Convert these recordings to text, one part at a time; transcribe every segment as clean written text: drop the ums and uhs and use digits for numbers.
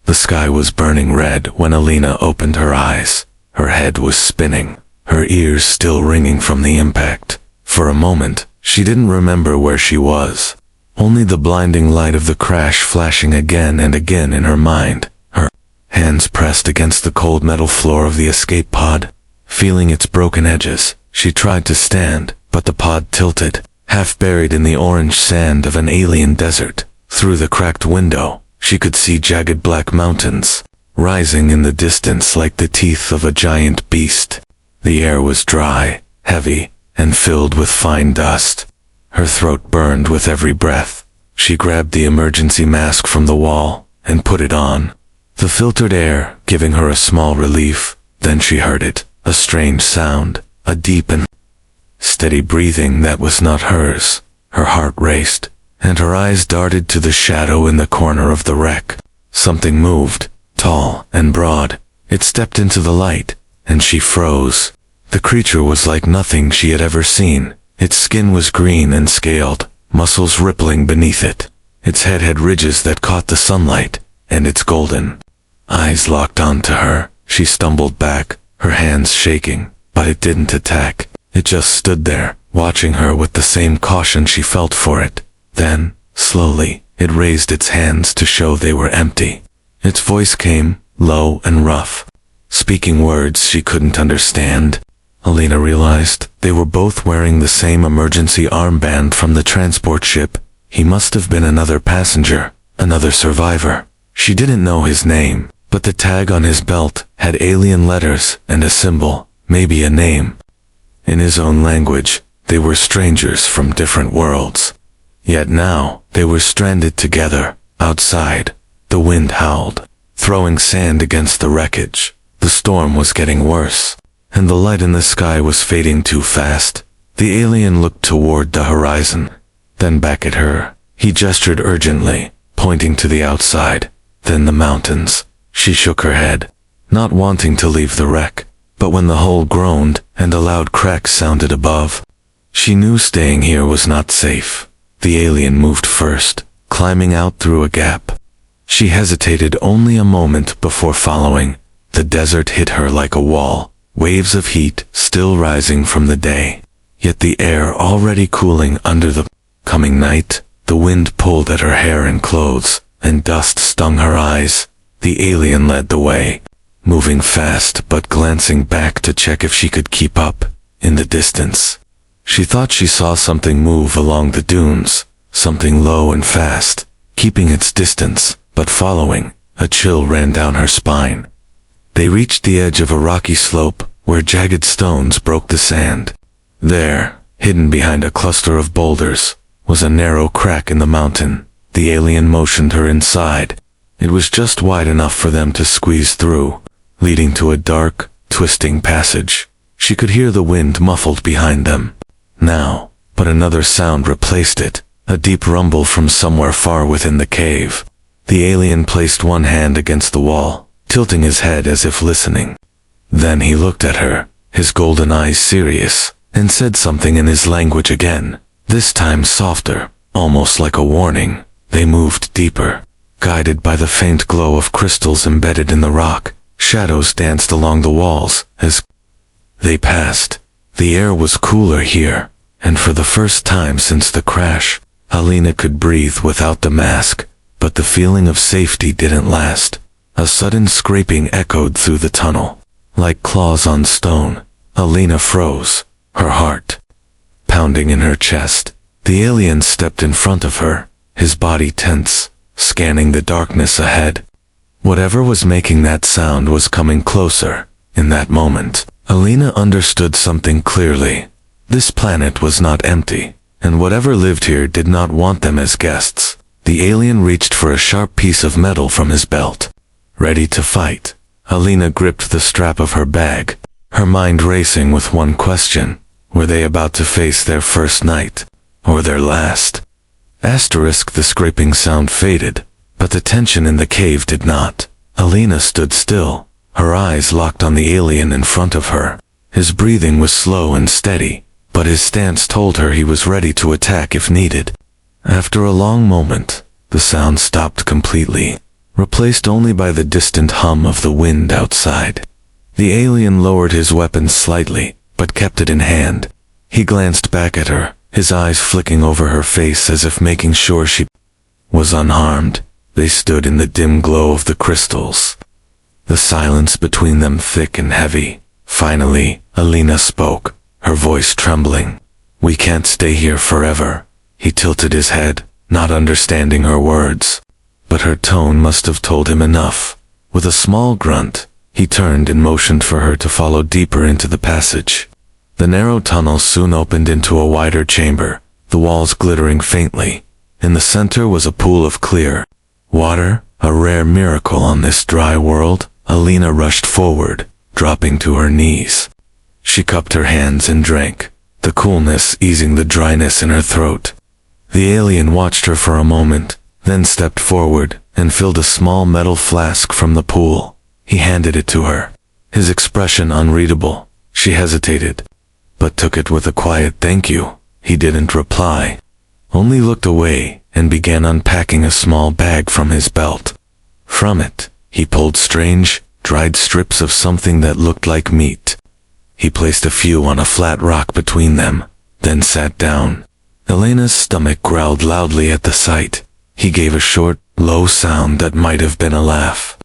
The sky was burning red when Alina opened her eyes. Her head was spinning, her ears still ringing from the impact. For a moment, she didn't remember where she was. Only the blinding light of the crash flashing again and again in her mind. Her hands pressed against the cold metal floor of the escape pod. Feeling its broken edges, she tried to stand, but the pod tilted, half buried in the orange sand of an alien desert. Through the cracked window, she could see jagged black mountains, rising in the distance like the teeth of a giant beast. The air was dry, heavy, and filled with fine dust. Her throat burned with every breath. She grabbed the emergency mask from the wall and put it on, the filtered air giving her a small relief. Then she heard it, a strange sound, a deep and steady breathing that was not hers. Her heart raced, and her eyes darted to the shadow in the corner of the wreck. Something moved, tall and broad. It stepped into the light, and she froze. The creature was like nothing she had ever seen. Its skin was green and scaled, muscles rippling beneath it. Its head had ridges that caught the sunlight, and its golden eyes locked onto her. She stumbled back, her hands shaking, but it didn't attack. It just stood there, watching her with the same caution she felt for it. Then, slowly, it raised its hands to show they were empty. Its voice came, low and rough, speaking words she couldn't understand. Alina realized they were both wearing the same emergency armband from the transport ship. He must have been another passenger, another survivor. She didn't know his name, but the tag on his belt had alien letters and a symbol, maybe a name. In his own language, they were strangers from different worlds. Yet now, they were stranded together, outside. The wind howled, throwing sand against the wreckage. The storm was getting worse, and the light in the sky was fading too fast. The alien looked toward the horizon, then back at her. He gestured urgently, pointing to the outside, then the mountains. She shook her head, not wanting to leave the wreck, but when the hull groaned and a loud crack sounded above, she knew staying here was not safe. The alien moved first, climbing out through a gap. She hesitated only a moment before following. The desert hit her like a wall, waves of heat still rising from the day, yet the air already cooling under the coming night. The wind pulled at her hair and clothes, and dust stung her eyes. The alien led the way, moving fast but glancing back to check if she could keep up. In the distance, she thought she saw something move along the dunes, something low and fast, keeping its distance, but following. A chill ran down her spine. They reached the edge of a rocky slope, where jagged stones broke the sand. There, hidden behind a cluster of boulders, was a narrow crack in the mountain. The alien motioned her inside. It was just wide enough for them to squeeze through, leading to a dark, twisting passage. She could hear the wind muffled behind them now, but another sound replaced it, a deep rumble from somewhere far within the cave. The alien placed one hand against the wall, tilting his head as if listening. Then he looked at her, his golden eyes serious, and said something in his language again, this time softer, almost like a warning. They moved deeper, guided by the faint glow of crystals embedded in the rock. Shadows danced along the walls as they passed. The air was cooler here, and for the first time since the crash, Alina could breathe without the mask. But the feeling of safety didn't last. A sudden scraping echoed through the tunnel, like claws on stone. Alina froze, her heart pounding in her chest. The alien stepped in front of her, his body tense, scanning the darkness ahead. Whatever was making that sound was coming closer. In that moment, Alina understood something clearly. This planet was not empty, and whatever lived here did not want them as guests. The alien reached for a sharp piece of metal from his belt. Ready to fight, Alina gripped the strap of her bag, her mind racing with one question. Were they about to face their first night, or their last? The scraping sound faded, but the tension in the cave did not. Alina stood still, her eyes locked on the alien in front of her. His breathing was slow and steady, but his stance told her he was ready to attack if needed. After a long moment, the sound stopped completely. replaced only by the distant hum of the wind outside. The alien lowered his weapon slightly, but kept it in hand. He glanced back at her, his eyes flicking over her face as if making sure she was unharmed. They stood in the dim glow of the crystals, the silence between them thick and heavy. Finally, Alina spoke, her voice trembling. "We can't stay here forever." He tilted his head, not understanding her words, but her tone must have told him enough. With a small grunt, he turned and motioned for her to follow deeper into the passage. The narrow tunnel soon opened into a wider chamber, the walls glittering faintly. In the center was a pool of clear water, a rare miracle on this dry world. Alina rushed forward, dropping to her knees. She cupped her hands and drank, the coolness easing the dryness in her throat. The alien watched her for a moment, then stepped forward and filled a small metal flask from the pool. He handed it to her, his expression unreadable. She hesitated, but took it with a quiet "thank you." He didn't reply, only looked away and began unpacking a small bag from his belt. From it, he pulled strange, dried strips of something that looked like meat. He placed a few on a flat rock between them, then sat down. Elena's stomach growled loudly at the sight. He gave a short, low sound that might have been a laugh.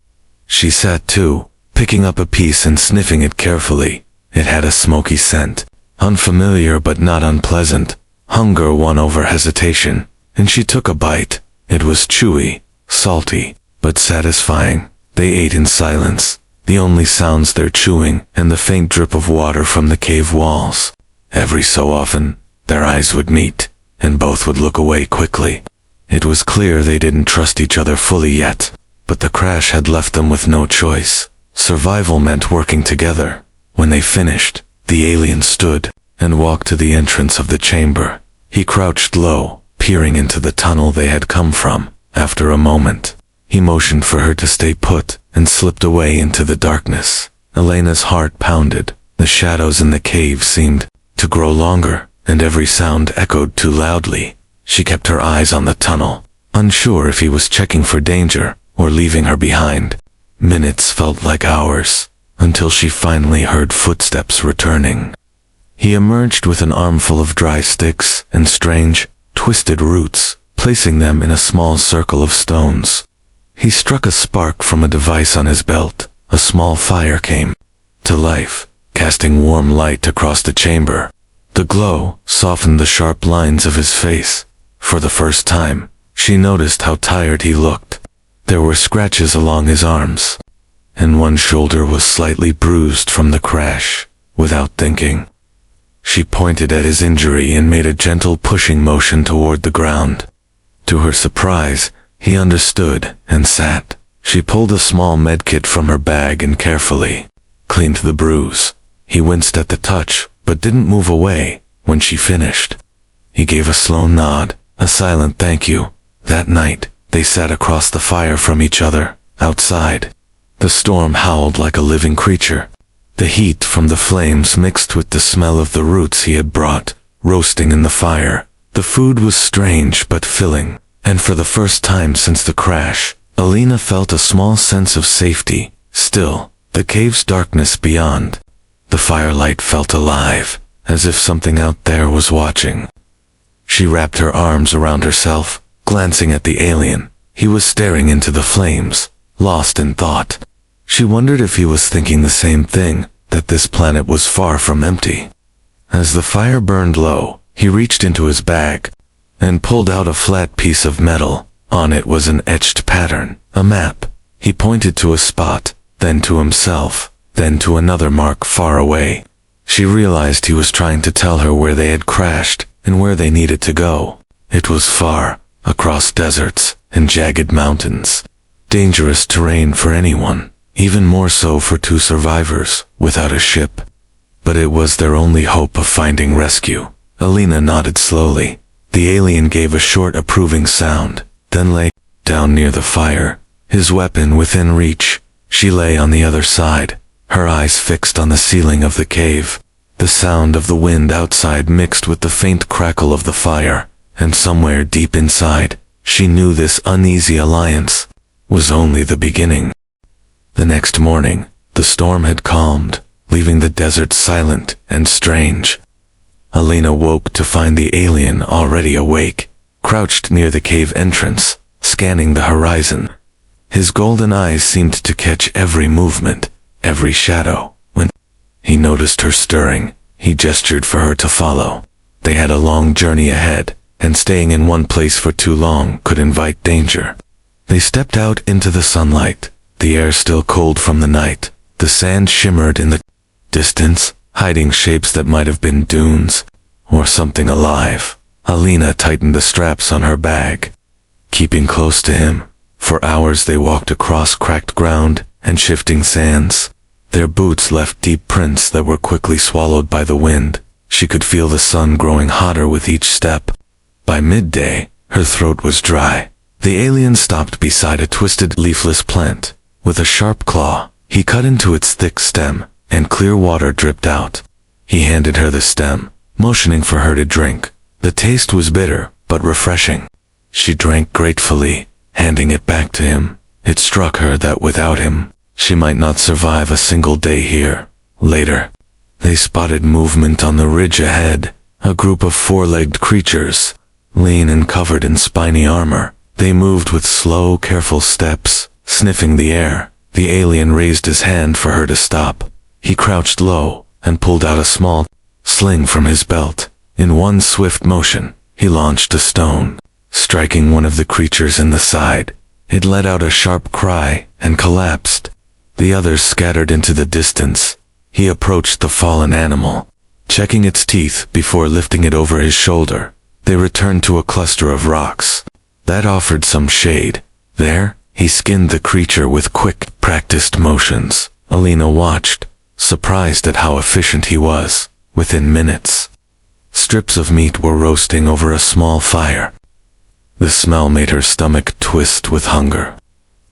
She sat too, picking up a piece and sniffing it carefully. It had a smoky scent, unfamiliar but not unpleasant. Hunger won over hesitation, and she took a bite. It was chewy, salty, but satisfying. They ate in silence, the only sounds their chewing and the faint drip of water from the cave walls. Every so often, their eyes would meet, and both would look away quickly. It was clear they didn't trust each other fully yet, but the crash had left them with no choice. Survival meant working together. When they finished, the alien stood and walked to the entrance of the chamber. He crouched low, peering into the tunnel they had come from. After a moment, he motioned for her to stay put and slipped away into the darkness. Elena's heart pounded. The shadows in the cave seemed to grow longer, and every sound echoed too loudly. She kept her eyes on the tunnel, unsure if he was checking for danger or leaving her behind. Minutes felt like hours, until she finally heard footsteps returning. He emerged with an armful of dry sticks and strange, twisted roots, placing them in a small circle of stones. He struck a spark from a device on his belt. A small fire came to life, casting warm light across the chamber. The glow softened the sharp lines of his face. For the first time, she noticed how tired he looked. There were scratches along his arms, and one shoulder was slightly bruised from the crash. Without thinking, she pointed at his injury and made a gentle pushing motion toward the ground. To her surprise, he understood and sat. She pulled a small medkit from her bag and carefully cleaned the bruise. He winced at the touch, but didn't move away. When she finished, he gave a slow nod, a silent thank you. That night, they sat across the fire from each other, outside. The storm howled like a living creature. The heat from the flames mixed with the smell of the roots he had brought, roasting in the fire. The food was strange but filling, and for the first time since the crash, Alina felt a small sense of safety. Still, the cave's darkness beyond, the firelight felt alive, as if something out there was watching. She wrapped her arms around herself, glancing at the alien. He was staring into the flames, lost in thought. She wondered if he was thinking the same thing, that this planet was far from empty. As the fire burned low, he reached into his bag and pulled out a flat piece of metal. On it was an etched pattern, a map. He pointed to a spot, then to himself, then to another mark far away. She realized he was trying to tell her where they had crashed and where they needed to go. It was far, across deserts and jagged mountains. Dangerous terrain for anyone, even more so for two survivors without a ship. But it was their only hope of finding rescue. Alina nodded slowly. The alien gave a short approving sound, then lay down near the fire, his weapon within reach. She lay on the other side, her eyes fixed on the ceiling of the cave. The sound of the wind outside mixed with the faint crackle of the fire, and somewhere deep inside, she knew this uneasy alliance was only the beginning. The next morning, the storm had calmed, leaving the desert silent and strange. Alina woke to find the alien already awake, crouched near the cave entrance, scanning the horizon. His golden eyes seemed to catch every movement, every shadow. When he noticed her stirring, he gestured for her to follow. They had a long journey ahead, and staying in one place for too long could invite danger. They stepped out into the sunlight, the air still cold from the night. The sand shimmered in the distance, hiding shapes that might have been dunes, or something alive. Alina tightened the straps on her bag, keeping close to him. For hours they walked across cracked ground and shifting sands. Their boots left deep prints that were quickly swallowed by the wind. She could feel the sun growing hotter with each step. By midday, her throat was dry. The alien stopped beside a twisted, leafless plant. With a sharp claw, he cut into its thick stem, and clear water dripped out. He handed her the stem, motioning for her to drink. The taste was bitter, but refreshing. She drank gratefully, handing it back to him. It struck her that without him, she might not survive a single day here. Later, they spotted movement on the ridge ahead, a group of four-legged creatures, lean and covered in spiny armor. They moved with slow, careful steps, sniffing the air. The alien raised his hand for her to stop. He crouched low and pulled out a small sling from his belt. In one swift motion, he launched a stone, striking one of the creatures in the side. It let out a sharp cry and collapsed. The others scattered into the distance. He approached the fallen animal, checking its teeth before lifting it over his shoulder. They returned to a cluster of rocks that offered some shade. There, he skinned the creature with quick, practiced motions. Alina watched, surprised at how efficient he was. Within minutes, strips of meat were roasting over a small fire. The smell made her stomach twist with hunger.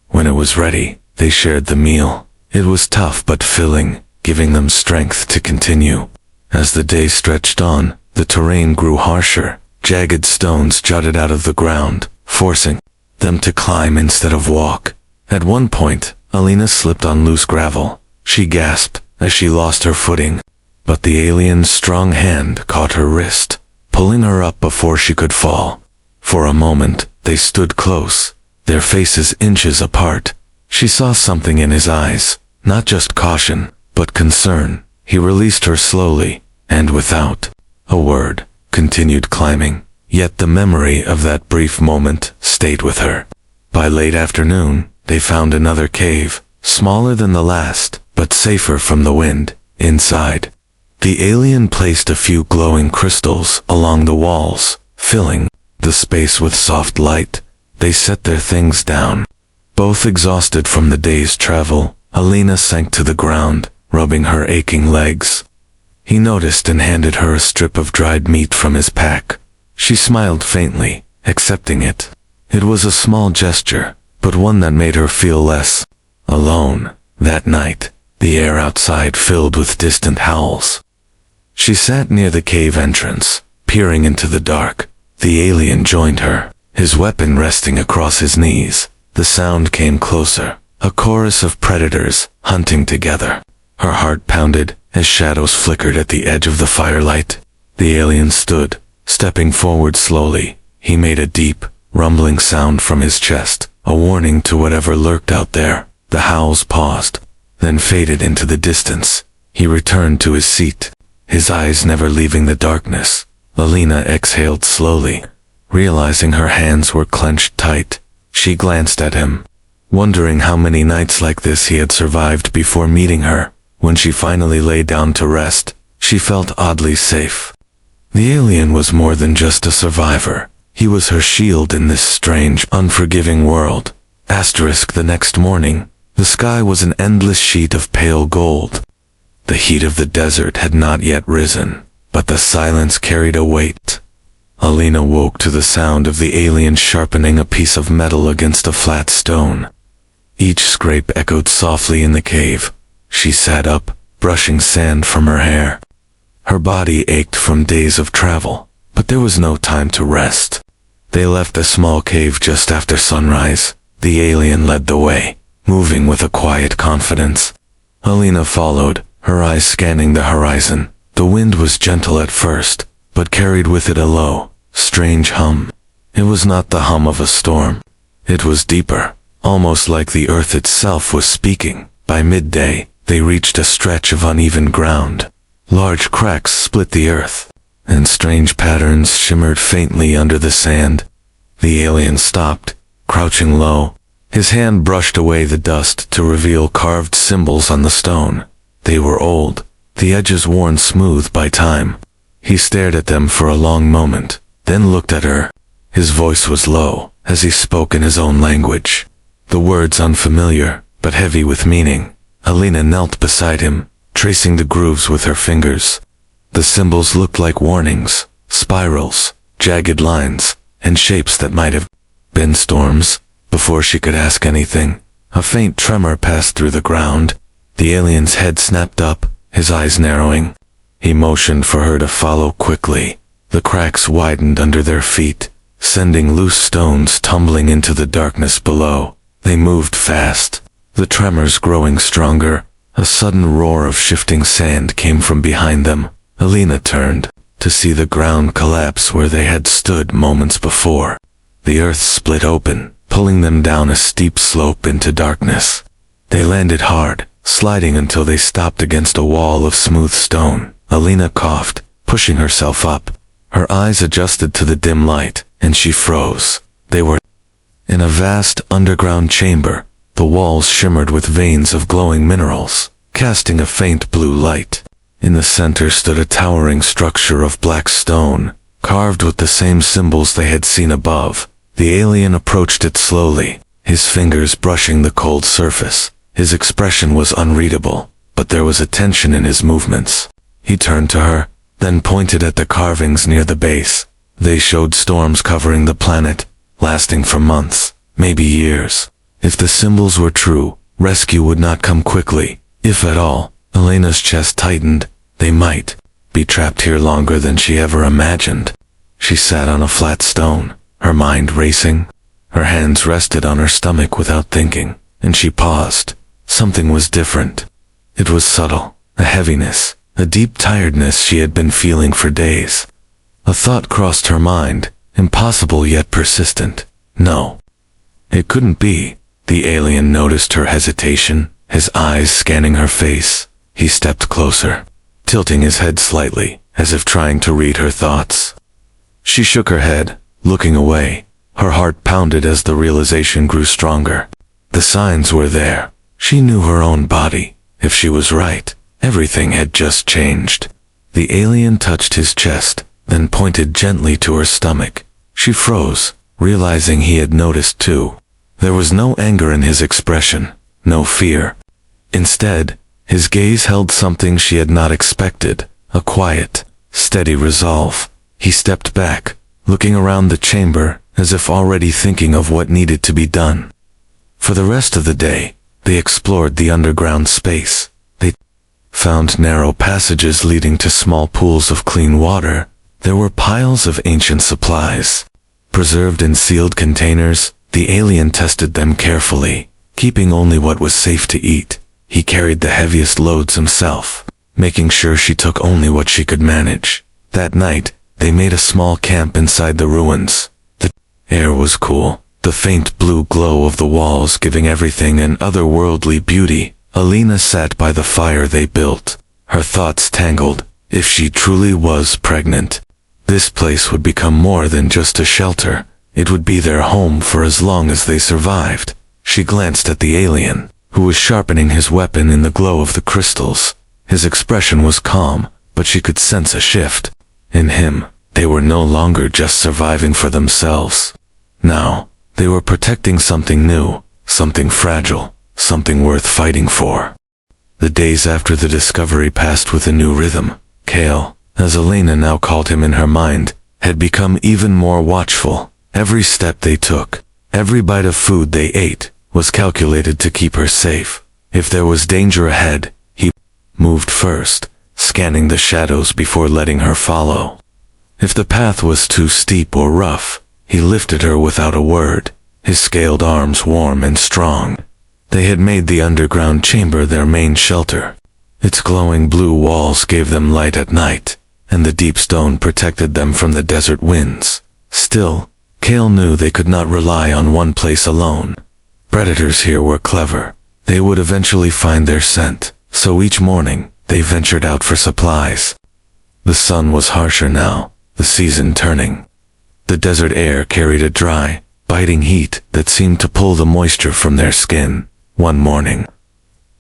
When it was ready, they shared the meal. It was tough but filling, giving them strength to continue. As the day stretched on, the terrain grew harsher. Jagged stones jutted out of the ground, forcing them to climb instead of walk. At one point, Alina slipped on loose gravel. She gasped as she lost her footing, but the alien's strong hand caught her wrist, pulling her up before she could fall. For a moment, they stood close, their faces inches apart. She saw something in his eyes, not just caution, but concern. He released her slowly, and without a word, continued climbing. Yet the memory of that brief moment stayed with her. By late afternoon, they found another cave, smaller than the last, but safer from the wind. Inside, the alien placed a few glowing crystals along the walls, filling the space with soft light. They set their things down. Both exhausted from the day's travel, Alina sank to the ground, rubbing her aching legs. He noticed and handed her a strip of dried meat from his pack. She smiled faintly, accepting it. It was a small gesture, but one that made her feel less alone. That night, the air outside filled with distant howls. She sat near the cave entrance, peering into the dark. The alien joined her, his weapon resting across his knees. The sound came closer, a chorus of predators hunting together. Her heart pounded as shadows flickered at the edge of the firelight. The alien stood, stepping forward slowly. He made a deep, rumbling sound from his chest, a warning to whatever lurked out there. The howls paused, then faded into the distance. He returned to his seat, his eyes never leaving the darkness. Alina exhaled slowly, realizing her hands were clenched tight. She glanced at him, wondering how many nights like this he had survived before meeting her. When she finally lay down to rest, she felt oddly safe. The alien was more than just a survivor. He was her shield in this strange, unforgiving world. The next morning, the sky was an endless sheet of pale gold. The heat of the desert had not yet risen, but the silence carried a weight. Alina woke to the sound of the alien sharpening a piece of metal against a flat stone. Each scrape echoed softly in the cave. She sat up, brushing sand from her hair. Her body ached from days of travel, but there was no time to rest. They left the small cave just after sunrise, The alien led the way, moving with a quiet confidence. Alina followed, her eyes scanning the horizon. The wind was gentle at first, but carried with it a low, strange hum. It was not the hum of a storm. It was deeper, almost like the earth itself was speaking. By midday, they reached a stretch of uneven ground. Large cracks split the earth, and strange patterns shimmered faintly under the sand. The alien stopped, crouching low. His hand brushed away the dust to reveal carved symbols on the stone. They were old, the edges worn smooth by time. He stared at them for a long moment, then looked at her. His voice was low, as he spoke in his own language. The words unfamiliar, but heavy with meaning. Alina knelt beside him, tracing the grooves with her fingers. The symbols looked like warnings, spirals, jagged lines, and shapes that might have been storms. Before she could ask anything, a faint tremor passed through the ground. The alien's head snapped up, his eyes narrowing. He motioned for her to follow quickly. The cracks widened under their feet, sending loose stones tumbling into the darkness below. They moved fast, the tremors growing stronger. A sudden roar of shifting sand came from behind them. Alina turned, to see the ground collapse where they had stood moments before. The earth split open, pulling them down a steep slope into darkness. They landed hard, sliding until they stopped against a wall of smooth stone. Alina coughed, pushing herself up. Her eyes adjusted to the dim light, and she froze. They were in a vast underground chamber. The walls shimmered with veins of glowing minerals, casting a faint blue light. In the center stood a towering structure of black stone, carved with the same symbols they had seen above. The alien approached it slowly, his fingers brushing the cold surface. His expression was unreadable, but there was a tension in his movements. He turned to her, then pointed at the carvings near the base. They showed storms covering the planet, lasting for months, maybe years. If the symbols were true, rescue would not come quickly, if at all. Alina's chest tightened. They might be trapped here longer than she ever imagined. She sat on a flat stone, her mind racing. Her hands rested on her stomach without thinking, and she paused. Something was different. It was subtle, a heaviness, a deep tiredness she had been feeling for days. A thought crossed her mind, impossible yet persistent. No, it couldn't be. The alien noticed her hesitation, his eyes scanning her face. He stepped closer, tilting his head slightly, as if trying to read her thoughts. She shook her head, looking away. Her heart pounded as the realization grew stronger. The signs were there. She knew her own body. If she was right, everything had just changed. The alien touched his chest, then pointed gently to her stomach. She froze, realizing he had noticed too. There was no anger in his expression, no fear. Instead, his gaze held something she had not expected, a quiet, steady resolve. He stepped back, looking around the chamber, as if already thinking of what needed to be done. For the rest of the day, they explored the underground space. They found narrow passages leading to small pools of clean water. There were piles of ancient supplies, preserved in sealed containers. The alien tested them carefully, keeping only what was safe to eat. He carried the heaviest loads himself, making sure she took only what she could manage. That night, they made a small camp inside the ruins. The air was cool, the faint blue glow of the walls giving everything an otherworldly beauty. Alina sat by the fire they built, her thoughts tangled. If she truly was pregnant, this place would become more than just a shelter. It would be their home for as long as they survived. She glanced at the alien, who was sharpening his weapon in the glow of the crystals. His expression was calm, but she could sense a shift. In him, they were no longer just surviving for themselves. Now, they were protecting something new, something fragile, something worth fighting for. The days after the discovery passed with a new rhythm. Kale, as Alina now called him in her mind, had become even more watchful. Every step they took, every bite of food they ate, was calculated to keep her safe. If there was danger ahead, he moved first, scanning the shadows before letting her follow. If the path was too steep or rough, he lifted her without a word. his scaled arms warm and strong. They had made the underground chamber their main shelter. Its glowing blue walls gave them light at night, and the deep stone protected them from the desert winds. Still, Cale knew they could not rely on one place alone. Predators here were clever. They would eventually find their scent, so each morning they ventured out for supplies. The sun was harsher now, the season turning. The desert air carried a dry, biting heat that seemed to pull the moisture from their skin. One morning,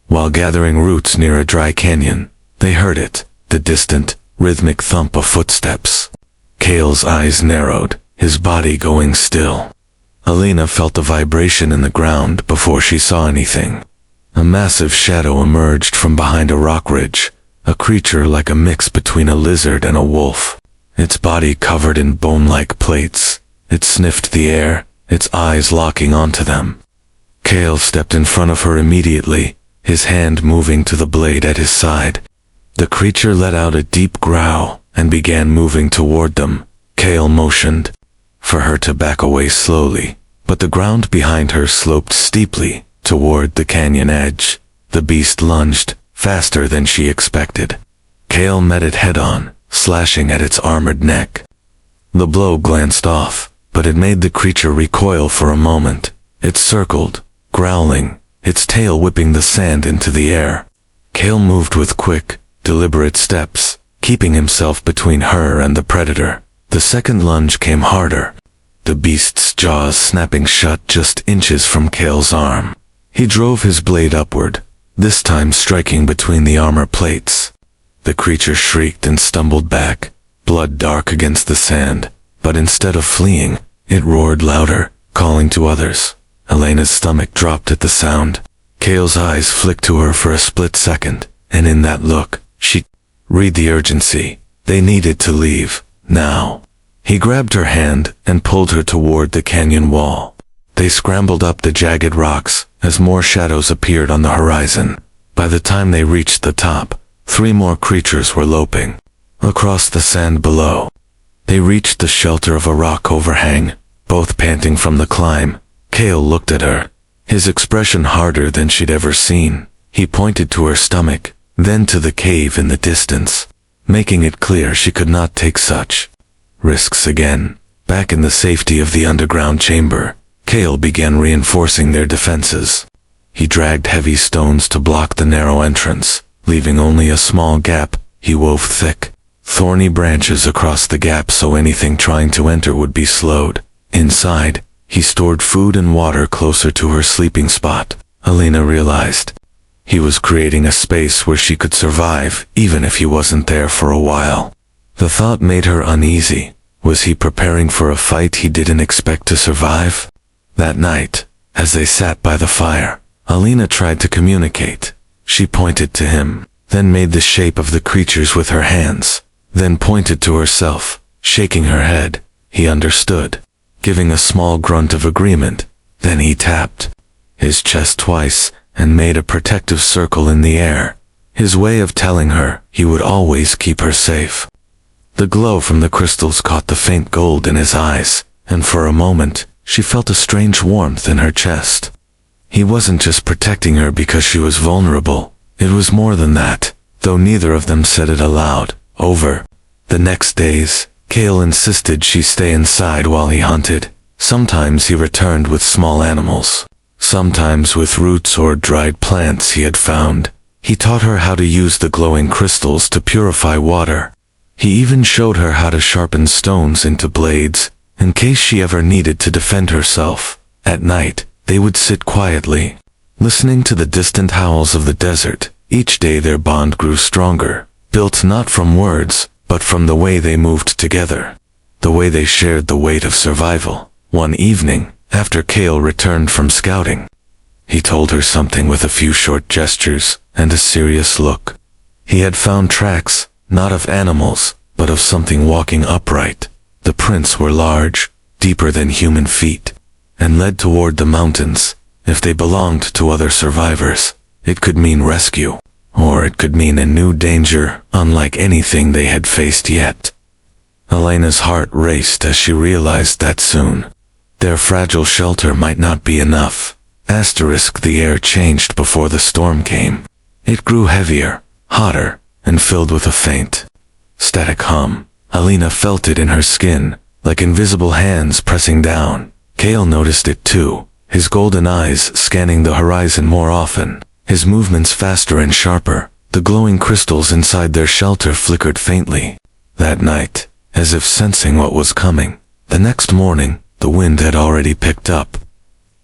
while gathering roots near a dry canyon, they heard it, the distant, rhythmic thump of footsteps. Cale's eyes narrowed, his body going still. Alina felt a vibration in the ground before she saw anything. A massive shadow emerged from behind a rock ridge, a creature like a mix between a lizard and a wolf. Its body covered in bone-like plates. It sniffed the air, its eyes locking onto them. Cale stepped in front of her immediately, his hand moving to the blade at his side. The creature let out a deep growl and began moving toward them. Cale motioned for her to back away slowly, but the ground behind her sloped steeply toward the canyon edge. The beast lunged, faster than she expected. Cale met it head-on, slashing at its armored neck. The blow glanced off, but it made the creature recoil for a moment. It circled, growling, its tail whipping the sand into the air. Cale moved with quick, deliberate steps, keeping himself between her and the predator. The second lunge came harder, the beast's jaws snapping shut just inches from Cale's arm. He drove his blade upward, this time striking between the armor plates. The creature shrieked and stumbled back, blood dark against the sand, but instead of fleeing, it roared louder, calling to others. Elena's stomach dropped at the sound. Cale's eyes flicked to her for a split second, and in that look, she read the urgency. They needed to leave, now. He grabbed her hand and pulled her toward the canyon wall. They scrambled up the jagged rocks as more shadows appeared on the horizon. By the time they reached the top, 3 more creatures were loping across the sand below. They reached the shelter of a rock overhang, both panting from the climb. Cale looked at her, his expression harder than she'd ever seen. He pointed to her stomach, then to the cave in the distance, making it clear she could not take such risks again. Back in the safety of the underground chamber, Cale began reinforcing their defenses. He dragged heavy stones to block the narrow entrance, leaving only a small gap. He wove thick, thorny branches across the gap so anything trying to enter would be slowed. Inside, he stored food and water closer to her sleeping spot. Alina realized he was creating a space where she could survive even if he wasn't there for a while. The thought made her uneasy. Was he preparing for a fight he didn't expect to survive? That night, as they sat by the fire, Alina tried to communicate. She pointed to him, then made the shape of the creatures with her hands, then pointed to herself, shaking her head. He understood, giving a small grunt of agreement. Then he tapped his chest twice and made a protective circle in the air, his way of telling her he would always keep her safe. The glow from the crystals caught the faint gold in his eyes, and for a moment, she felt a strange warmth in her chest. He wasn't just protecting her because she was vulnerable. It was more than that, though neither of them said it aloud. Over the next days, Cale insisted she stay inside while he hunted. Sometimes he returned with small animals, sometimes with roots or dried plants he had found. He taught her how to use the glowing crystals to purify water. He even showed her how to sharpen stones into blades, in case she ever needed to defend herself. At night, they would sit quietly, listening to the distant howls of the desert. Each day their bond grew stronger, built not from words, but from the way they moved together, the way they shared the weight of survival. One evening, after Cale returned from scouting, he told her something with a few short gestures and a serious look. He had found tracks, not of animals, but of something walking upright. The prints were large, deeper than human feet, and led toward the mountains. If they belonged to other survivors, it could mean rescue, or it could mean a new danger unlike anything they had faced yet. Elena's heart raced as she realized that soon Their fragile shelter might not be enough. The air changed before the storm came. It grew heavier, hotter, and filled with a faint, static hum. Alina felt it in her skin, like invisible hands pressing down. Cale noticed it too, his golden eyes scanning the horizon more often, his movements faster and sharper. The glowing crystals inside their shelter flickered faintly. That night, as if sensing what was coming, the next morning, the wind had already picked up.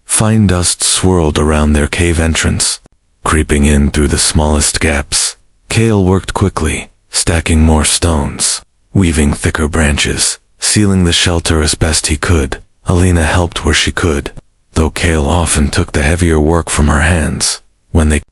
Fine dust swirled around their cave entrance, creeping in through the smallest gaps. Cale worked quickly, stacking more stones, weaving thicker branches, sealing the shelter as best he could. Alina helped where she could, though Cale often took the heavier work from her hands. When they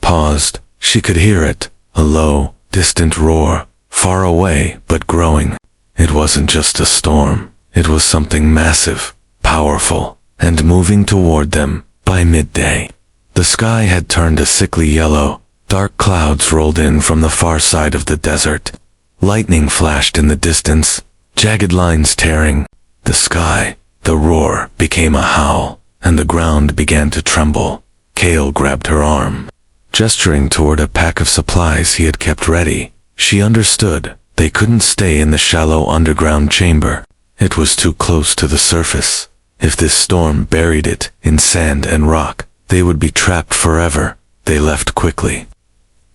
paused, she could hear it, a low, distant roar, far away but growing. It wasn't just a storm, it was something massive, powerful, and moving toward them. By midday, the sky had turned a sickly yellow. Dark clouds rolled in from the far side of the desert. Lightning flashed in the distance, jagged lines tearing the sky. The roar became a howl, and the ground began to tremble. Cale grabbed her arm, gesturing toward a pack of supplies he had kept ready. She understood. They couldn't stay in the shallow underground chamber. It was too close to the surface. If this storm buried it in sand and rock, they would be trapped forever. They left quickly,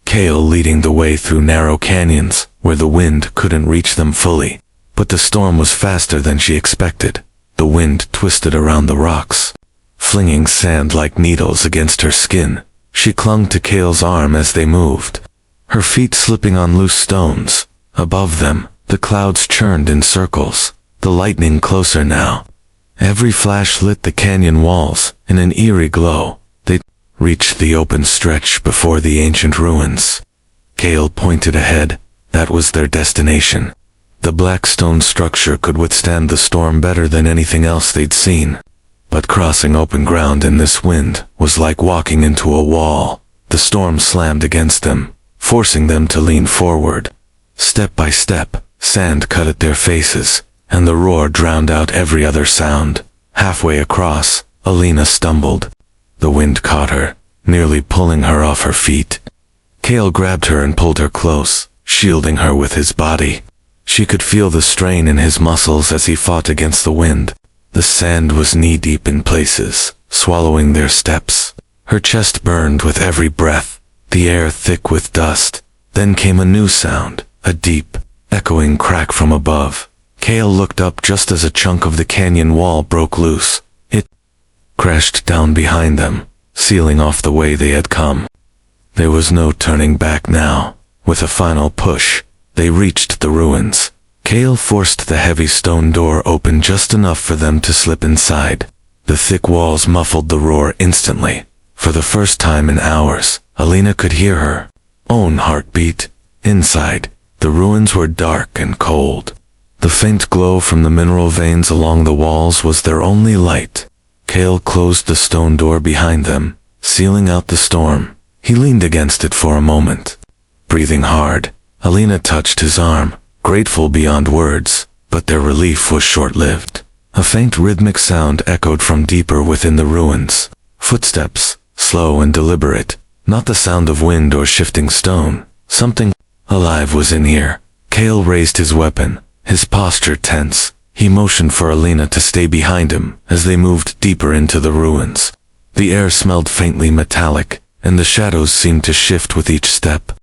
Cale leading the way through narrow canyons where the wind couldn't reach them fully. But the storm was faster than she expected. The wind twisted around the rocks, flinging sand like needles against her skin. She clung to Cale's arm as they moved, her feet slipping on loose stones. Above them, the clouds churned in circles, the lightning closer now. Every flash lit the canyon walls in an eerie glow. They reached the open stretch before the ancient ruins. Cale pointed ahead. That was their destination. The black stone structure could withstand the storm better than anything else they'd seen. But crossing open ground in this wind was like walking into a wall. The storm slammed against them, forcing them to lean forward. Step by step, sand cut at their faces, and the roar drowned out every other sound. Halfway across, Alina stumbled. The wind caught her, nearly pulling her off her feet. Cale grabbed her and pulled her close, shielding her with his body. She could feel the strain in his muscles as he fought against the wind. The sand was knee-deep in places, swallowing their steps. Her chest burned with every breath, the air thick with dust. Then came a new sound, a deep, echoing crack from above. Cale looked up just as a chunk of the canyon wall broke loose. It crashed down behind them, sealing off the way they had come. There was no turning back now. With a final push, they reached the ruins. Cale forced the heavy stone door open just enough for them to slip inside. The thick walls muffled the roar instantly. For the first time in hours, Alina could hear her own heartbeat. Inside, the ruins were dark and cold. The faint glow from the mineral veins along the walls was their only light. Cale closed the stone door behind them, sealing out the storm. He leaned against it for a moment, breathing hard. Alina touched his arm, grateful beyond words, but their relief was short-lived. A faint rhythmic sound echoed from deeper within the ruins. Footsteps, slow and deliberate, not the sound of wind or shifting stone. Something alive was in here. Cale raised his weapon, his posture tense. He motioned for Alina to stay behind him as they moved deeper into the ruins. The air smelled faintly metallic, and the shadows seemed to shift with each step.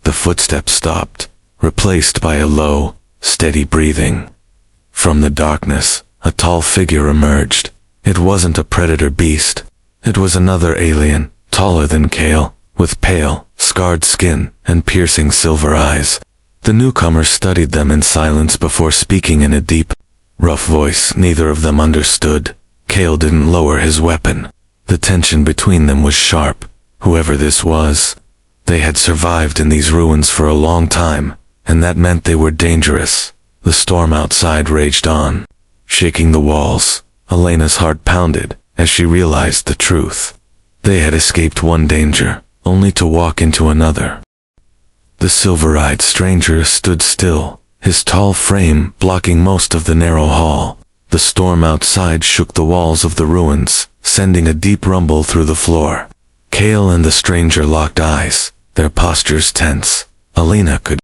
The footsteps stopped, replaced by a low, steady breathing. From the darkness, a tall figure emerged. It wasn't a predator beast. It was another alien, taller than Cale, with pale, scarred skin and piercing silver eyes. The newcomer studied them in silence before speaking in a deep, rough voice neither of them understood. Cale didn't lower his weapon. The tension between them was sharp. Whoever this was, they had survived in these ruins for a long time, and that meant they were dangerous. The storm outside raged on, shaking the walls. Alina's heart pounded as she realized the truth. They had escaped one danger, only to walk into another. The silver-eyed stranger stood still, his tall frame blocking most of the narrow hall. The storm outside shook the walls of the ruins, sending a deep rumble through the floor. Kale and the stranger locked eyes, their postures tense. Alina could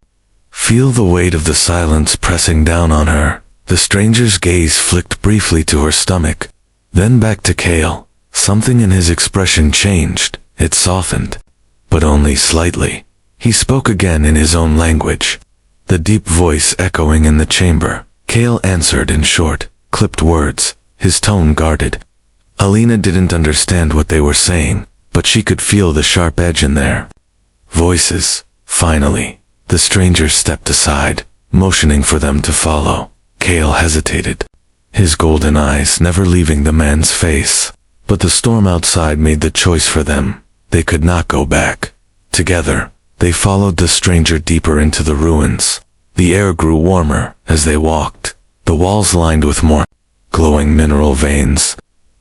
feel the weight of the silence pressing down on her. The stranger's gaze flicked briefly to her stomach, then back to Kale. Something in his expression changed. It softened, but only slightly. He spoke again in his own language, the deep voice echoing in the chamber. Kale answered in short, clipped words, his tone guarded. Alina didn't understand what they were saying, but she could feel the sharp edge in their voices. Finally, the stranger stepped aside, motioning for them to follow. Kale hesitated, his golden eyes never leaving the man's face. But the storm outside made the choice for them. They could not go back. Together, they followed the stranger deeper into the ruins. The air grew warmer as they walked, the walls lined with more glowing mineral veins.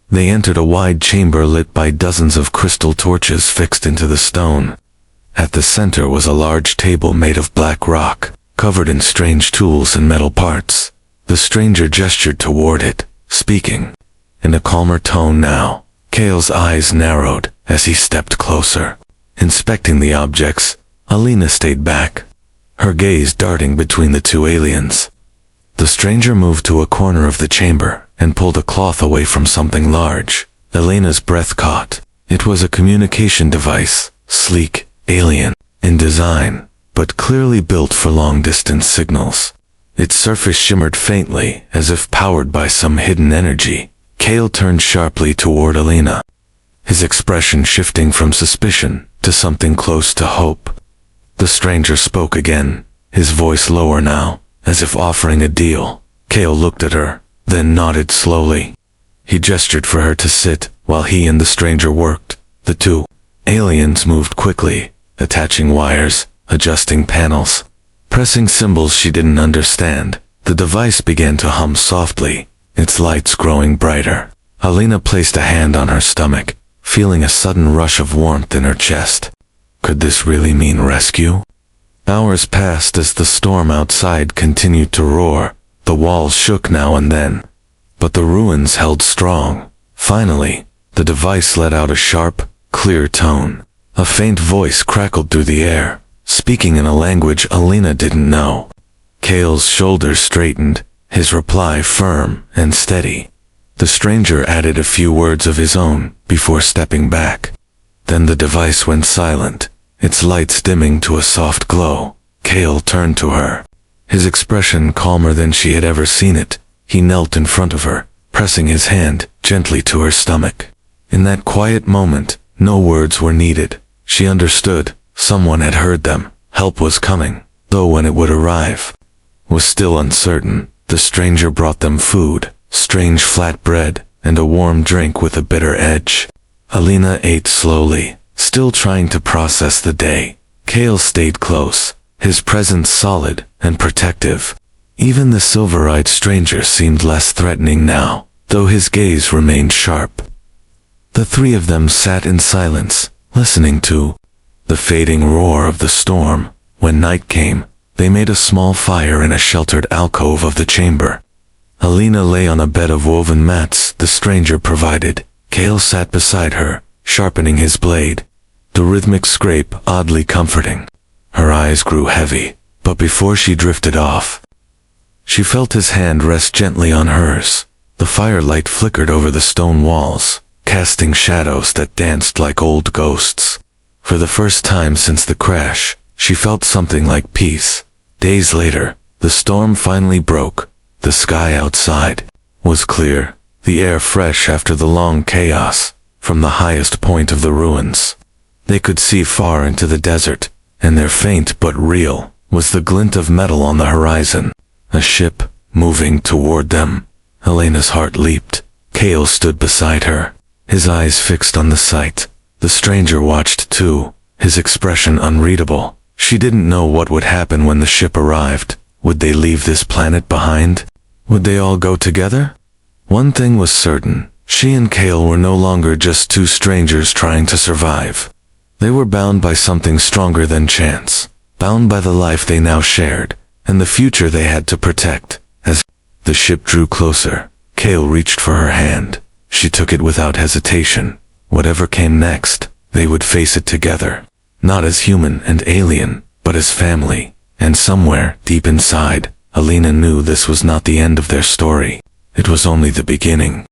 They entered a wide chamber lit by dozens of crystal torches fixed into the stone. At the center was a large table made of black rock, covered in strange tools and metal parts. The stranger gestured toward it, speaking in a calmer tone now. Kale's eyes narrowed as he stepped closer. Inspecting the objects, Alina stayed back, her gaze darting between the two aliens. The stranger moved to a corner of the chamber and pulled a cloth away from something large. Alina's breath caught. It was a communication device, sleek, alien in design, but clearly built for long-distance signals. Its surface shimmered faintly, as if powered by some hidden energy. Kale turned sharply toward Alina, his expression shifting from suspicion to something close to hope. The stranger spoke again, his voice lower now, as if offering a deal. Kale looked at her, then nodded slowly. He gestured for her to sit, while he and the stranger worked. The two aliens moved quickly, attaching wires, adjusting panels, pressing symbols she didn't understand. The device began to hum softly, its lights growing brighter. Alina placed a hand on her stomach, feeling a sudden rush of warmth in her chest. Could this really mean rescue? Hours passed as the storm outside continued to roar. The walls shook now and then, but the ruins held strong. Finally, the device let out a sharp, clear tone. A faint voice crackled through the air, speaking in a language Alina didn't know. Kale's shoulders straightened, his reply firm and steady. The stranger added a few words of his own before stepping back. Then the device went silent, its lights dimming to a soft glow. Kale turned to her, his expression calmer than she had ever seen it. He knelt in front of her, pressing his hand gently to her stomach. In that quiet moment, no words were needed. She understood. Someone had heard them. Help was coming, though when it would arrive was still uncertain. The stranger brought them food, strange flat bread, and a warm drink with a bitter edge. Alina ate slowly, still trying to process the day. Kale stayed close, his presence solid and protective. Even the silver-eyed stranger seemed less threatening now, though his gaze remained sharp. The three of them sat in silence, listening to the fading roar of the storm. When night came, they made a small fire in a sheltered alcove of the chamber. Alina lay on a bed of woven mats the stranger provided. Kale sat beside her, sharpening his blade, the rhythmic scrape oddly comforting. Her eyes grew heavy, but before she drifted off, she felt his hand rest gently on hers. The firelight flickered over the stone walls, casting shadows that danced like old ghosts. For the first time since the crash, she felt something like peace. Days later, the storm finally broke. The sky outside was clear, the air fresh after the long chaos. From the highest point of the ruins, they could see far into the desert, and their faint but real was the glint of metal on the horizon. A ship moving toward them. Alina's heart leaped. Kale stood beside her, his eyes fixed on the sight. The stranger watched too, his expression unreadable. She didn't know what would happen when the ship arrived. Would they leave this planet behind? Would they all go together? One thing was certain. She and Kale were no longer just two strangers trying to survive. They were bound by something stronger than chance, bound by the life they now shared, and the future they had to protect. As the ship drew closer, Kale reached for her hand. She took it without hesitation. Whatever came next, they would face it together. Not as human and alien, but as family. And somewhere, deep inside, Alina knew this was not the end of their story. It was only the beginning.